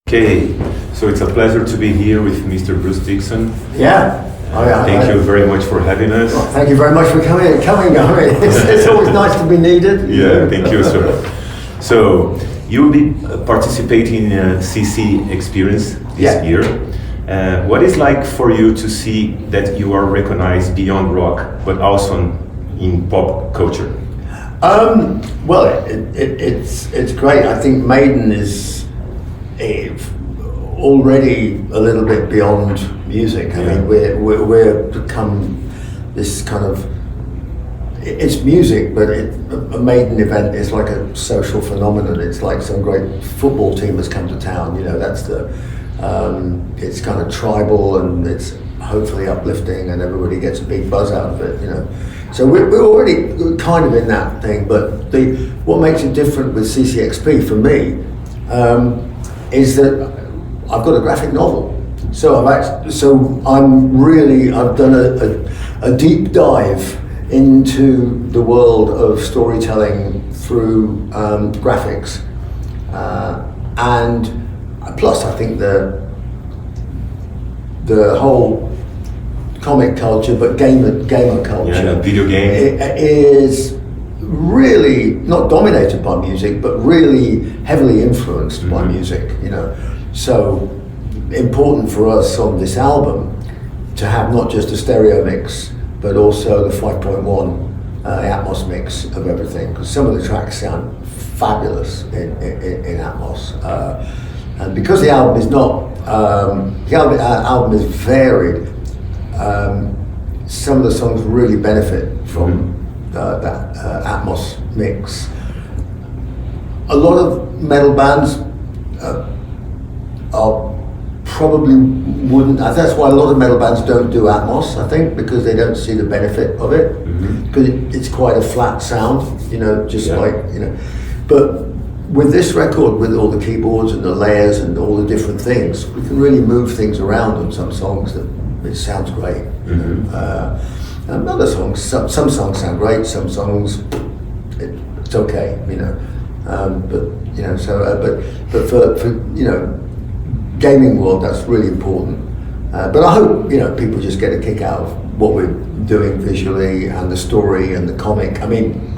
Okay, so it's a pleasure to be here with Mr. Bruce Dickinson. Yeah. Thank you very much for having us. Well, thank you very much for coming. It's always nice to be needed. Yeah, thank you, sir. So you'll be participating in CC Experience this year. What is like for you to see that you are recognized beyond rock, but also in pop culture? Well, it's great. I think Maiden is already a little bit beyond music. I mean, we're become this kind of, it's music, but a Maiden event is like a social phenomenon. It's like some great football team has come to town. You know, that's the. It's kind of tribal and it's hopefully uplifting, and everybody gets a big buzz out of it. You know, so we're already kind of in that thing. But what makes it different with CCXP for me is that I've got a graphic novel. So I've done a deep dive into the world of storytelling through graphics, and plus I think the whole comic culture, but gamer culture, video game, is really not dominated by music, but really heavily influenced by music. You know, so important for us on this album to have not just a stereo mix, but also the 5.1 Atmos mix of everything, because some of the tracks sound fabulous in Atmos, and because the album is not the album is varied. Some of the songs really benefit from that Atmos mix. A lot of metal bands are probably wouldn't. That's why a lot of metal bands don't do Atmos, I think, because they don't see the benefit of it, because it's quite a flat sound, you know, just like, you know. But with this record, with all the keyboards and the layers and all the different things, we can really move things around on some songs that it sounds great. You know. And other songs, some songs sound great, some songs it's okay, you know. But you know, so but for you know, gaming world, that's really important. But I hope, you know, people just get a kick out of what we're doing visually and the story and the comic. I mean,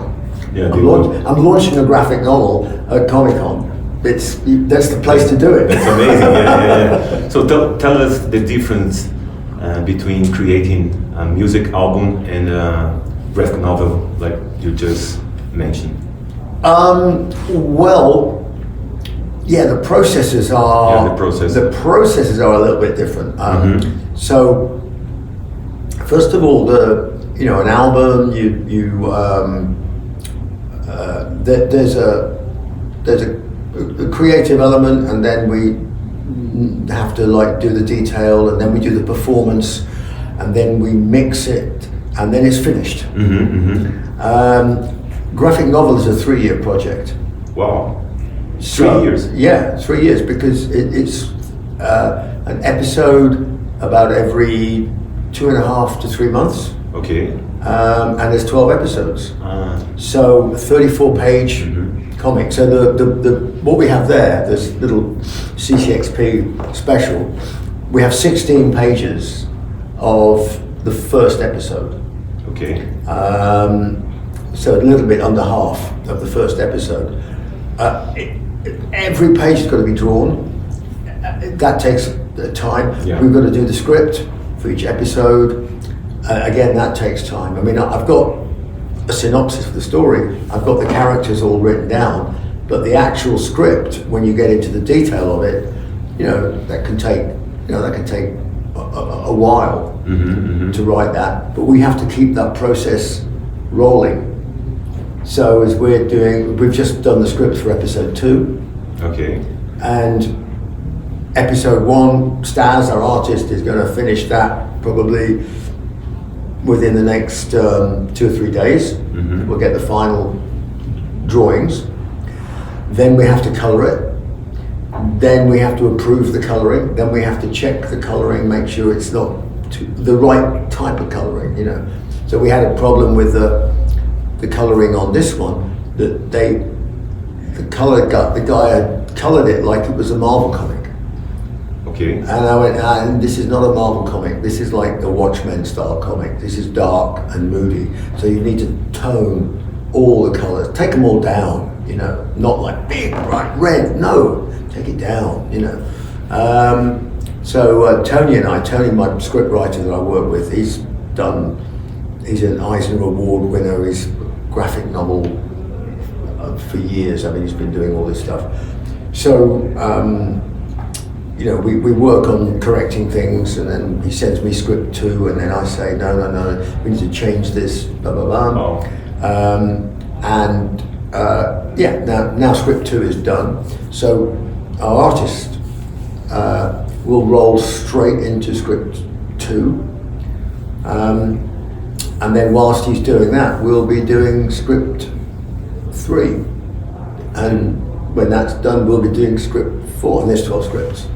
I'm launching a graphic novel at Comic-Con. That's the place to do it. That's amazing. Yeah. So tell us the difference between creating a music album and a graphic novel, like you just mentioned. Well, yeah, the processes are a little bit different. So, first of all, an album, there's a creative element, and then we have to like do the detail, and then we do the performance, and then we mix it, and then it's finished. Graphic novel is a 3-year project. Wow. 3 years? Yeah, 3 years, because it's an episode about every 2.5 to 3 months. Okay. And there's 12 episodes. So 34-page comic. So the what we have there, this little CCXP special, we have 16 pages of the first episode. Okay. So a little bit under half of the first episode. Every page has got to be drawn. That takes time. Yeah. We've got to do the script for each episode. Again, that takes time. I mean, I've got a synopsis of the story. I've got the characters all written down, but the actual script, when you get into the detail of it, you know, that can take a while to write that. But we have to keep that process rolling. So as we've just done the script for episode 2. Okay. And episode 1, Stas, our artist, is going to finish that probably within the next 2 or 3 days. We'll get the final drawings. Then we have to color it. Then we have to approve the coloring. Then we have to check the coloring, make sure it's not the right type of coloring, you know. So we had a problem with the coloring on this one, that the guy had colored it like it was a Marvel comic. Okay. And I went, and this is not a Marvel comic. This is like the Watchmen style comic. This is dark and moody. So you need to tone all the colors, take them all down, you know, not like big, bright red. No, take it down, you know. So Tony, my script writer that I work with, he's an Eisner Award winner. He's graphic novel for years. I mean, he's been doing all this stuff. So, you know, we work on correcting things, and then he sends me script 2, and then I say, no, we need to change this, blah, blah, blah. Oh. Now script 2 is done. So our artist will roll straight into script 2. And then whilst he's doing that, we'll be doing script 3. And when that's done, we'll be doing script 4, and there's 12 scripts.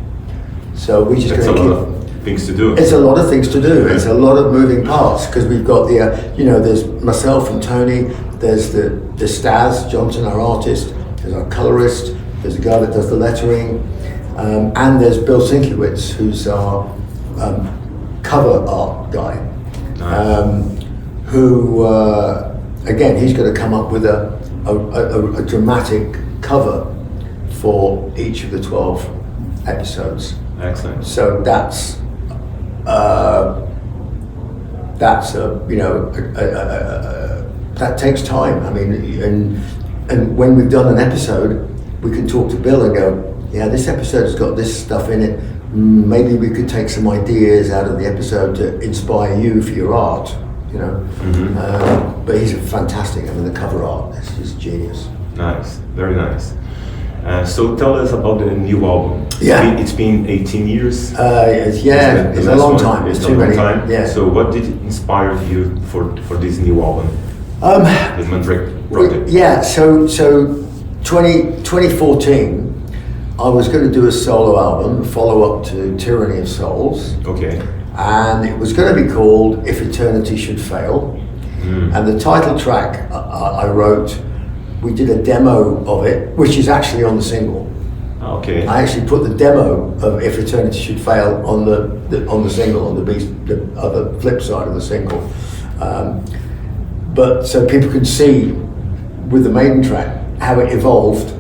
So we just That's a lot of things to do. It's a lot of things to do. It's a lot of moving parts, because we've got the, you know, there's myself and Tony, there's the Stas Johnson, our artist, there's our colorist, there's the guy that does the lettering, and there's Bill Sinkiewicz, who's our cover art guy. Nice. Who, again, he's going to come up with a dramatic cover for each of the 12 episodes. Excellent. So that's you know, that takes time. I mean, and when we've done an episode, we can talk to Bill and go, yeah, this episode's got this stuff in it. Maybe we could take some ideas out of the episode to inspire you for your art. You know, but he's fantastic. I mean, the cover art is just genius. Nice, very nice. So tell us about the new album. Yeah, it's been 18 years. It's a long time. It's too many. Yeah. So what did inspire you for this new album? The Mandrake Project. So 2014, I was going to do a solo album, follow up to Tyranny of Souls. Okay. And it was going to be called If Eternity Should Fail. And the title track I wrote, we did a demo of it, which is actually on the single. Okay. I actually put the demo of If Eternity Should Fail on the single, on the other flip side of the single. But so people could see with the maiden track how it evolved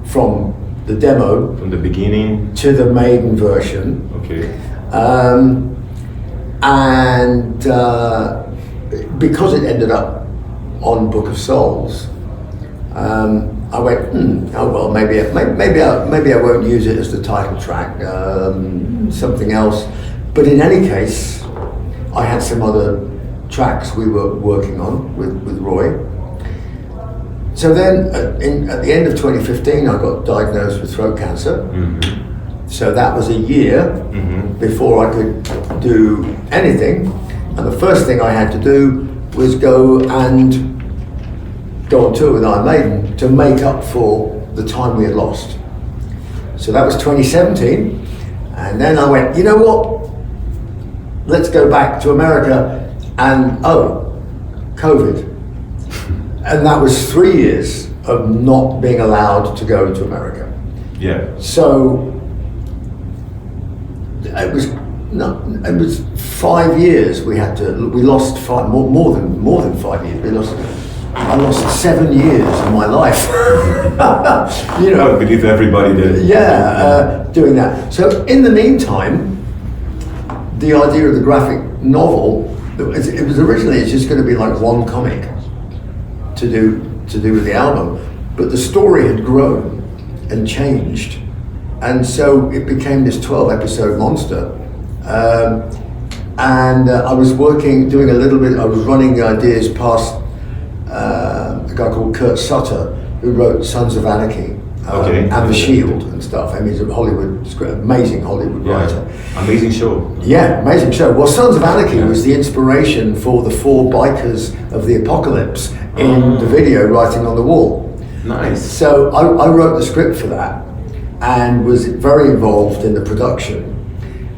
from the demo, from the beginning to the maiden version. Okay. And because it ended up on Book of Souls, I went, oh well, maybe I won't use it as the title track, something else. But in any case, I had some other tracks we were working on with Roy. So then, at the end of 2015, I got diagnosed with throat cancer. So that was a year before I could do anything. And the first thing I had to do was go on tour with Iron Maiden to make up for the time we had lost. So that was 2017. And then I went, you know what? Let's go back to America. And COVID. And that was 3 years of not being allowed to go to America. Yeah. So it was 5 years we lost more than 5 years. I lost 7 years of my life. You know, I believe everybody did. Doing that. So in the meantime, the idea of the graphic novel, it was originally, it's just going to be like one comic to do with the album, but the story had grown and changed, and so it became this 12 episode monster. And I was doing a little bit, I was running the ideas past a guy called Kurt Sutter, who wrote Sons of Anarchy and The Shield and stuff. I mean, he's amazing Hollywood writer. Amazing show. Yeah, amazing show. Well, Sons of Anarchy was the inspiration for the 4 bikers of the apocalypse in the video Writing on the Wall. Nice. So I wrote the script for that and was very involved in the production.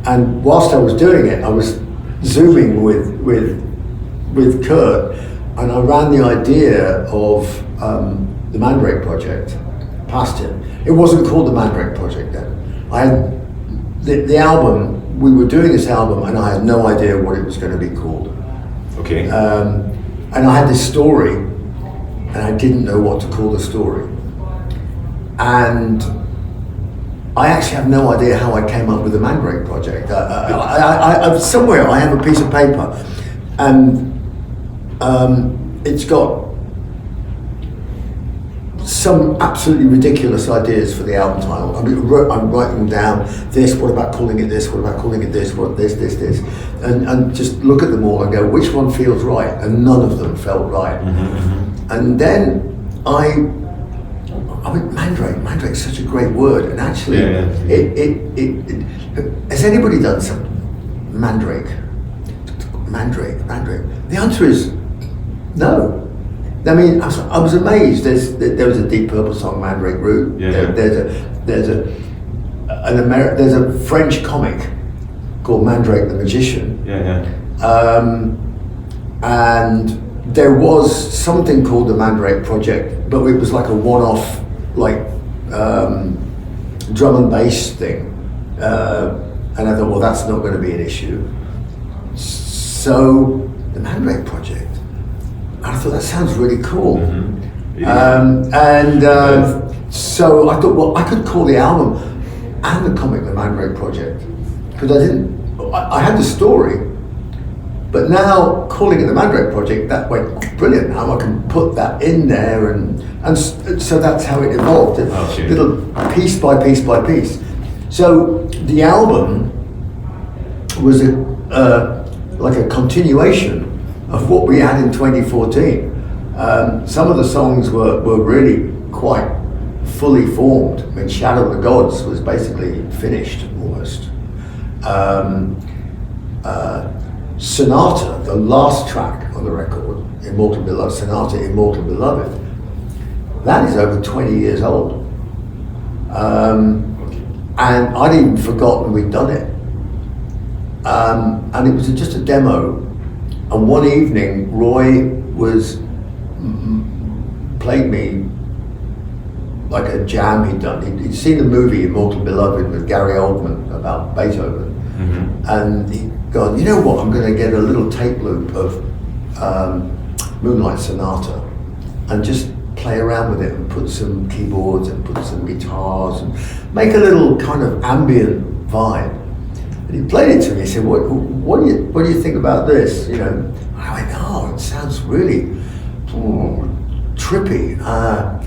And whilst I was doing it, I was Zooming with Kurt, and I ran the idea of the Mandrake Project past him. It wasn't called the Mandrake Project then. the album, we were doing this album and I had no idea what it was going to be called. Okay. And I had this story and I didn't know what to call the story. And I actually have no idea how I came up with the Mandrake Project. Somewhere I have a piece of paper and it's got some absolutely ridiculous ideas for the album title. I mean, I'm writing down this, what about calling it this, what about calling it this, what this, and just look at them all and go, which one feels right? And none of them felt right. Mm-hmm. And then I mean, Mandrake's such a great word, and actually, it has anybody done some Mandrake? The answer is no. I mean, I was amazed. There was a Deep Purple song, Mandrake Root. There's a French comic called Mandrake the Magician. And there was something called the Mandrake Project, but it was like a one-off, like drum and bass thing. And I thought, well, that's not going to be an issue. So the Mandrake Project. I thought that sounds really cool. Mm-hmm. So I thought, well, I could call the album and the comic the Mandrake Project, because I had the story, but now calling it the Mandrake Project, that went brilliant. How I can put that in there, and so that's how it evolved, little piece by piece by piece. So the album was like a continuation of what we had in 2014. Some of the songs were really quite fully formed. I mean, Shadow of the Gods was basically finished almost. Sonata, the last track on the record, Immortal Beloved, Sonata, Immortal Beloved, that is over 20 years old. And I'd even forgotten we'd done it. And it was just a demo. And one evening, Roy played me like a jam he'd done. He'd seen the movie Immortal Beloved with Gary Oldman about Beethoven. Mm-hmm. And he'd gone, you know what, I'm going to get a little tape loop of Moonlight Sonata and just play around with it and put some keyboards and put some guitars and make a little kind of ambient vibe. And he played it to me. He said, "What do you think about this?" You know, I went, "Oh, it sounds really trippy. I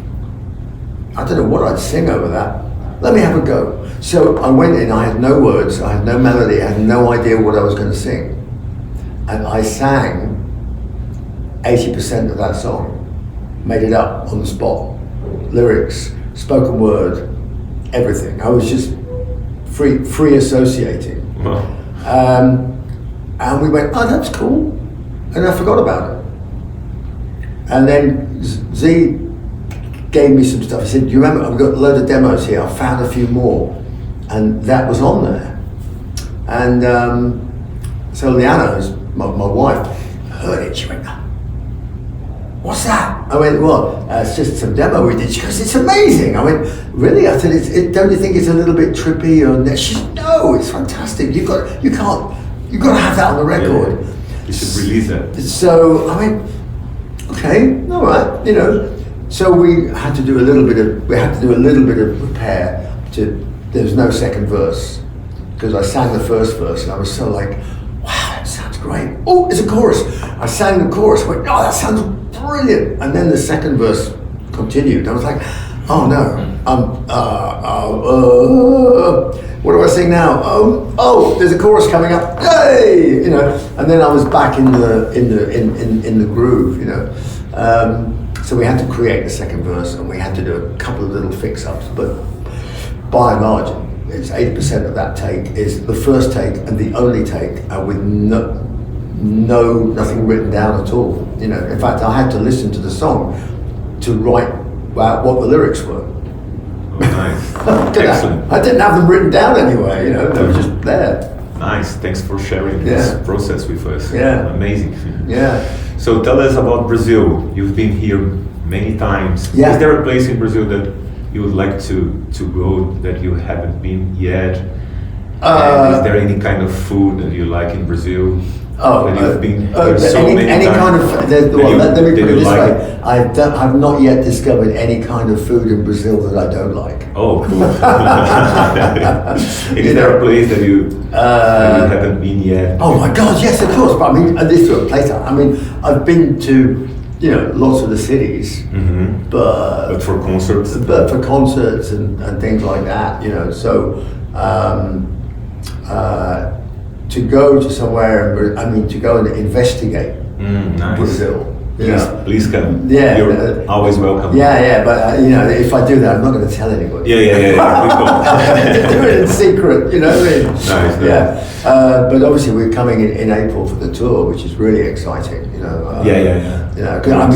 don't know what I'd sing over that. Let me have a go." So I went in. I had no words. I had no melody. I had no idea what I was going to sing, and I sang 80% of that song. Made it up on the spot. Lyrics, spoken word, everything. I was just free associating. Wow. And we went, oh, that's cool. And I forgot about it. And then Z gave me some stuff. He said, you remember, I've got a load of demos here. I found a few more. And that was on there. And so Liana, my wife, heard it. She went, what's that? I went, well, it's just some demo we did. She goes, it's amazing. I went, really? I said, don't you think it's a little bit trippy? Or she said, no, it's fantastic. You've got to have that on the record. Yeah. You should release it. So I went, okay, all right, you know. So we had to do a little bit of repair there was no second verse, because I sang the first verse and I was so like, wow, that sounds great. Oh, it's a chorus. I sang the chorus, I went, oh, that sounds brilliant. And then the second verse continued. I was like, oh no, what do I sing now? Oh, there's a chorus coming up. Yay! You know, and then I was back in the groove, you know. So we had to create the second verse, and we had to do a couple of little fix-ups, but by and large, it's 80% of that take is the first take and the only take, with nothing written down at all. You know, in fact, I had to listen to the song to write what the lyrics were. Oh, nice. Excellent. I didn't have them written down anywhere, you know, they were just there. Nice, thanks for sharing this process with us. Yeah. Amazing. Yeah. So tell us about Brazil. You've been here many times. Yeah. Is there a place in Brazil that you would like to go that you haven't been yet? And is there any kind of food that you like in Brazil? When you've been here so many any times, kind of. Let me put it this like way: I've not yet discovered any kind of food in Brazil that I don't like. Oh, cool. Is there a place that you haven't been yet? Oh my God, yes, of course. But I mean, this sort of place. I mean, I've been to, lots of the cities, but for concerts. But for concerts and things like that, So. To go to somewhere, to go and investigate nice. Brazil. Please come. Yeah, you're always welcome. Yeah, but if I do that, I'm not going to tell anybody. Yeah. Do it in secret, Nice. Yeah, but obviously we're coming in April for the tour, which is really exciting. Yeah. 'Cause, I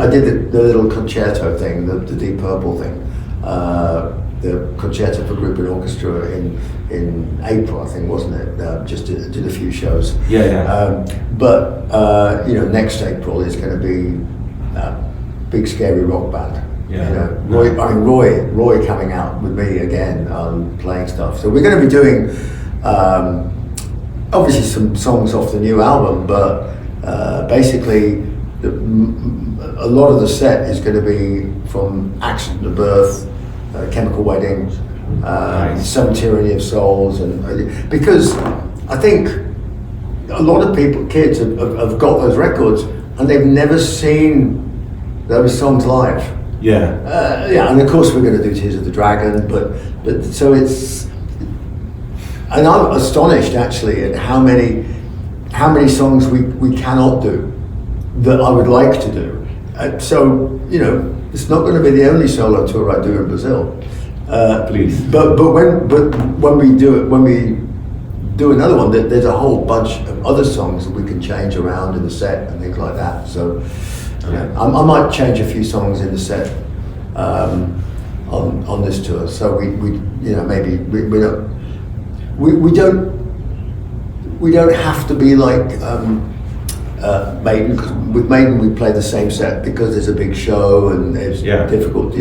did the little concerto thing, the Deep Purple thing. The concerto for group and orchestra in April, I think, wasn't it? Just did a few shows. But next April is going to be a big scary rock band. Roy coming out with me again playing stuff. So we're going to be doing obviously some songs off the new album, but basically a lot of the set is going to be from Accident to Birth. Chemical Wedding, nice. Some Tyranny of Souls, and because I think a lot of kids have got those records and they've never seen those songs live. And of course we're going to do Tears of the Dragon, but so it's, and I'm astonished actually at how many songs we cannot do that I would like to do. It's not going to be the only solo tour I do in Brazil. Please. But when we do another one, there's a whole bunch of other songs that we can change around in the set and things like that. So I might change a few songs in the set on this tour. So maybe we don't have to be like. Maiden, because with Maiden we play the same set because there's a big show and it's difficult,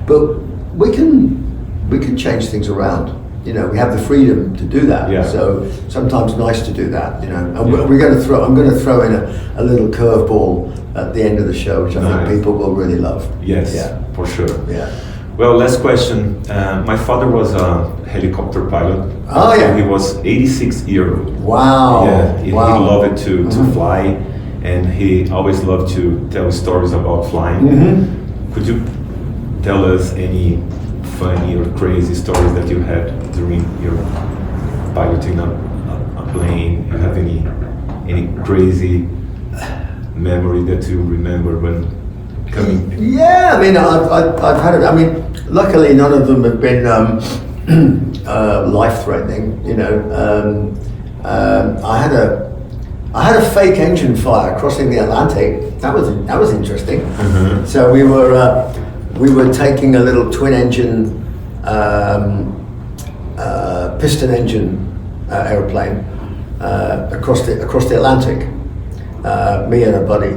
but we can change things around. We have the freedom to do that. So sometimes nice to do that. And I'm going to throw in a little curveball at the end of the show, which I think people will really love. Yes, for sure. Yeah. Well, last question. My father was a helicopter pilot. Oh, yeah. He was 86 years old. Wow. Yeah, he Wow. loved to fly, and he always loved to tell stories about flying. Could you tell us any funny or crazy stories that you had during your piloting a plane? You have any crazy memory that you remember when coming? Yeah, I mean, I've had it. I mean, luckily none of them have been life-threatening. I had a fake engine fire crossing the Atlantic. That was interesting. So we were taking a little twin-engine piston engine airplane across the Atlantic. Me and a buddy.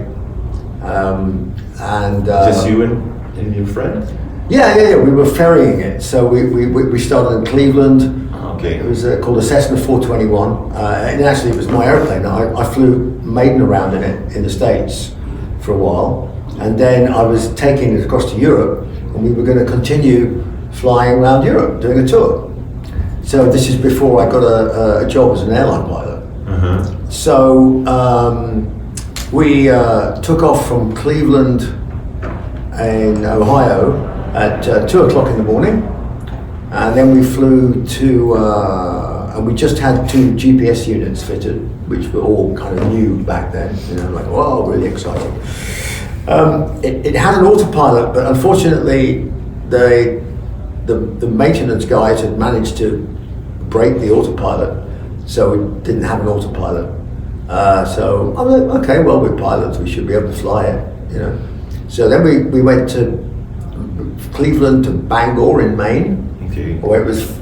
Just you and your friend? Yeah. We were ferrying it. So we started in Cleveland. Okay. It was called a Cessna 421, and actually it was my airplane. I flew Maiden around in it in the States for a while, and then I was taking it across to Europe, and we were going to continue flying around Europe, doing a tour. So this is before I got a job as an airline pilot. So we took off from Cleveland in Ohio at 2 o'clock in the morning, and then we flew to, and we just had 2 GPS units fitted, which were all kind of new back then, like, wow, really exciting. It had an autopilot, but unfortunately the maintenance guys had managed to break the autopilot, so we didn't have an autopilot. So I was like, okay, well, we're pilots, we should be able to fly it, So then we went to Cleveland to Bangor in Maine, where it was a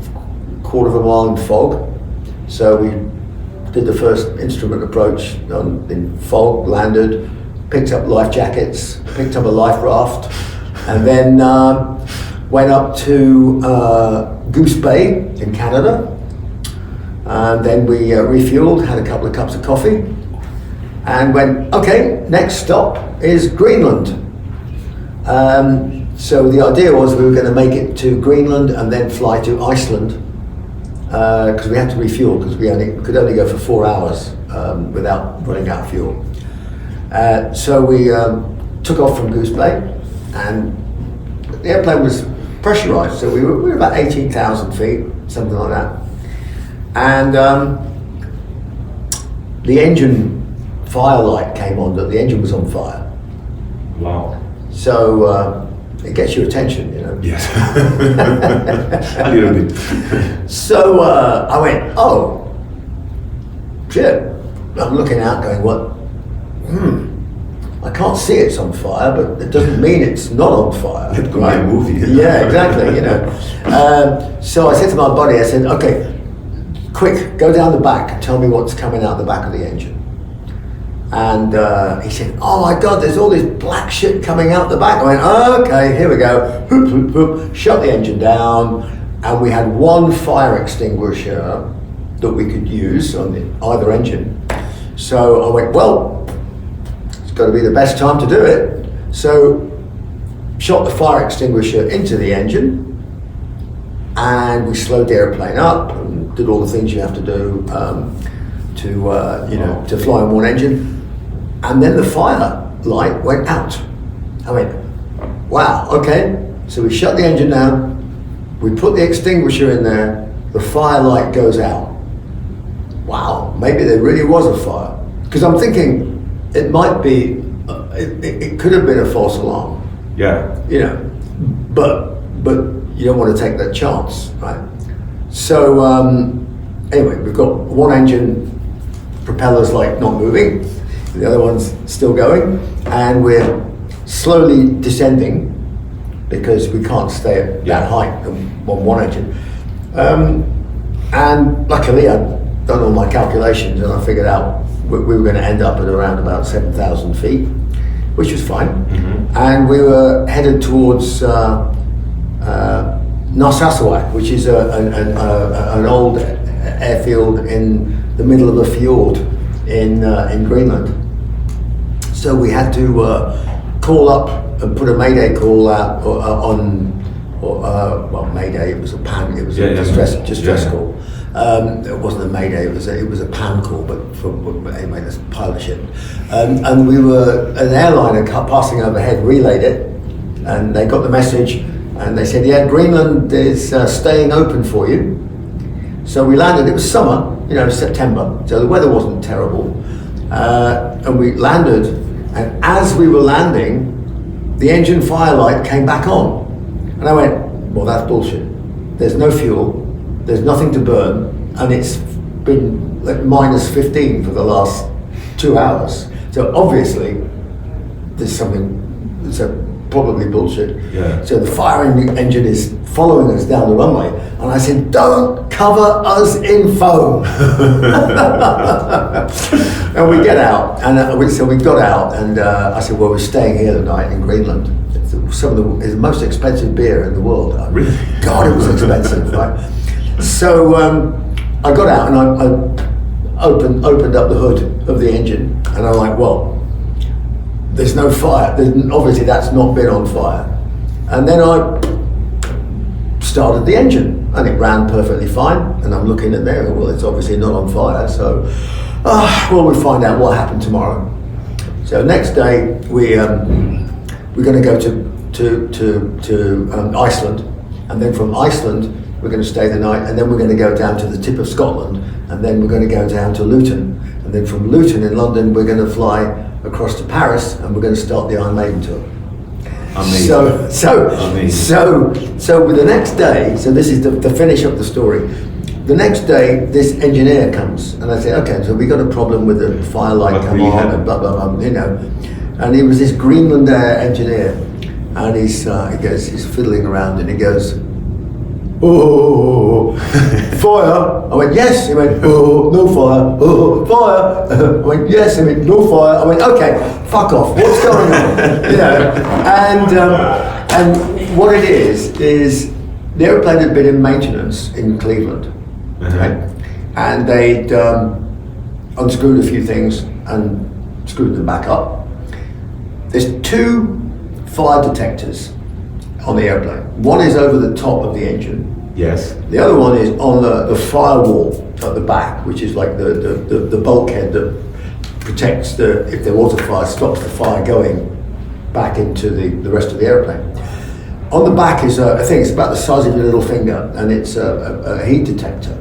quarter of a mile in fog. So we did the first instrument approach in fog, landed, picked up life jackets, picked up a life raft, and then went up to Goose Bay in Canada, And then we refueled, had a couple of cups of coffee, and went, okay, next stop is Greenland. So the idea was we were going to make it to Greenland and then fly to Iceland, because we had to refuel, because we could only go for 4 hours without running out of fuel. So we took off from Goose Bay, and the airplane was pressurized, so we were about 18,000 feet, something like that. And the engine fire light came on, that the engine was on fire. Wow. So it gets your attention, you know. Yes. A little bit. So I went, oh, shit. I'm looking out going, what? I can't see it's on fire, but it doesn't mean it's not on fire. It could be a movie. Yeah, exactly, you know. So I said to my buddy, I said, okay, quick, go down the back and tell me what's coming out the back of the engine. And he said, oh my God, there's all this black shit coming out the back. I went, okay, here we go. Whoop, whoop, whoop. Shut the engine down. And we had one fire extinguisher that we could use on either engine. So I went, well, it's got to be the best time to do it. So shot the fire extinguisher into the engine, and we slowed the airplane up and did all the things you have to do to fly on one engine. And then the fire light went out. I went, wow, okay. So we shut the engine down, we put the extinguisher in there, the fire light goes out. Wow, maybe there really was a fire. Because I'm thinking it might be, it could have been a false alarm. Yeah. You know, but you don't want to take that chance, right? So anyway, we've got one engine, propellers like not moving, the other one's still going, and we're slowly descending because we can't stay at that height on one engine. And luckily I'd done all my calculations and I figured out we were going to end up at around about 7,000 feet, which was fine. Mm-hmm. And we were headed towards Narsarsuaq, which is an old airfield in the middle of a fjord in Greenland. So we had to call up and put a mayday call out well, mayday, it was a PAN, it was a distress call. It wasn't a mayday, it was a PAN call, but anyway, that's pilot ship. And we were, an airliner passing overhead relayed it, and they got the message, and they said, yeah, Greenland is staying open for you. So we landed, it was summer, you know, September, so the weather wasn't terrible. And we landed, and as we were landing, the engine fire light came back on. And I went, well, that's bullshit. There's no fuel, there's nothing to burn, and it's been like minus 15 for the last 2 hours. So obviously, there's something, it's probably bullshit. Yeah. So the fire engine is following us down the runway, and I said, don't cover us in foam. And we get out, and so we got out, and I said, well, we're staying here tonight in Greenland. It's the most expensive beer in the world. Really? God, it was expensive, right? So I got out and I opened up the hood of the engine, and I'm like, well, there's no fire. Obviously, that's not been on fire. And then I started the engine, and it ran perfectly fine. And I'm looking at there, well, it's obviously not on fire. So, well, we'll find out what happened tomorrow. So next day, we're going to go to Iceland, and then from Iceland, we're going to stay the night, and then we're going to go down to the tip of Scotland, and then we're going to go down to Luton, and then from Luton in London, we're going to fly across to Paris, and we're going to start the Iron Maiden tour. Amazing. So with the next day, so this is the finish of the story. The next day, this engineer comes, and I say, okay, so we got a problem with the fire light come on, and blah, blah, blah, you know. And he was this Greenland engineer, and he goes, he's fiddling around, and he goes, oh, fire. I went, yes. He went, oh, no fire. Oh, fire. I went, yes. He went, no fire. I went, okay, fuck off. What's going on? You know, and what it is the airplane had been in maintenance in Cleveland, right? and they'd unscrewed a few things and screwed them back up. There's 2 fire detectors on the airplane. One is over the top of the engine. Yes. The other one is on the firewall at the back, which is like the bulkhead that protects if there was a fire, stops the fire going back into the rest of the airplane. On the back is a thing, it's about the size of your little finger, and it's a heat detector.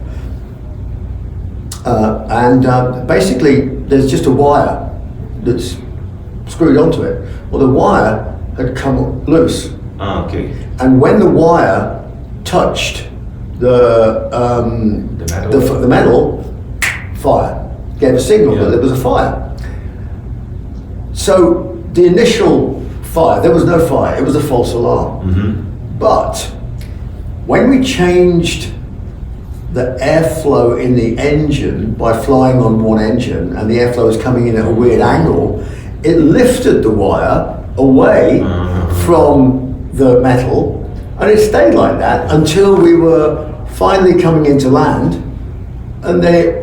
Basically, there's just a wire that's screwed onto it. Well, the wire had come loose. Okay. And when the wire touched the metal, fire. Gave a signal that there was a fire. So the initial fire, there was no fire, it was a false alarm. But when we changed the airflow in the engine by flying on one engine, and the airflow was coming in at a weird angle, it lifted the wire away from the metal, and it stayed like that until we were finally coming into land, and they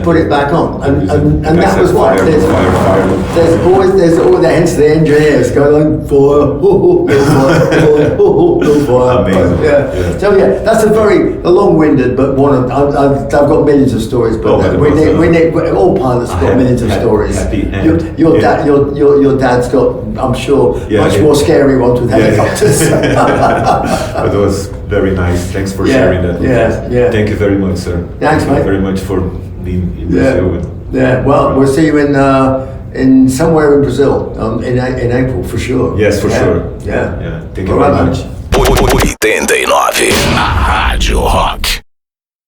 put it back on, and that was why there's always hence the engineers going fire, fire. Amazing. So that's a long-winded, but one of I've got millions of stories, but we need all pilots have got millions of stories. Your dad's got, I'm sure, much more scary ones with helicopters. But it was very nice. Thanks for sharing that. Thank you very much, sir. Thanks, mate. Thank you very much for being in the show. Well, we'll see you in somewhere in Brazil in April for sure. Yes, for sure. Yeah. Thank you very much. 89 na Rádio Rock.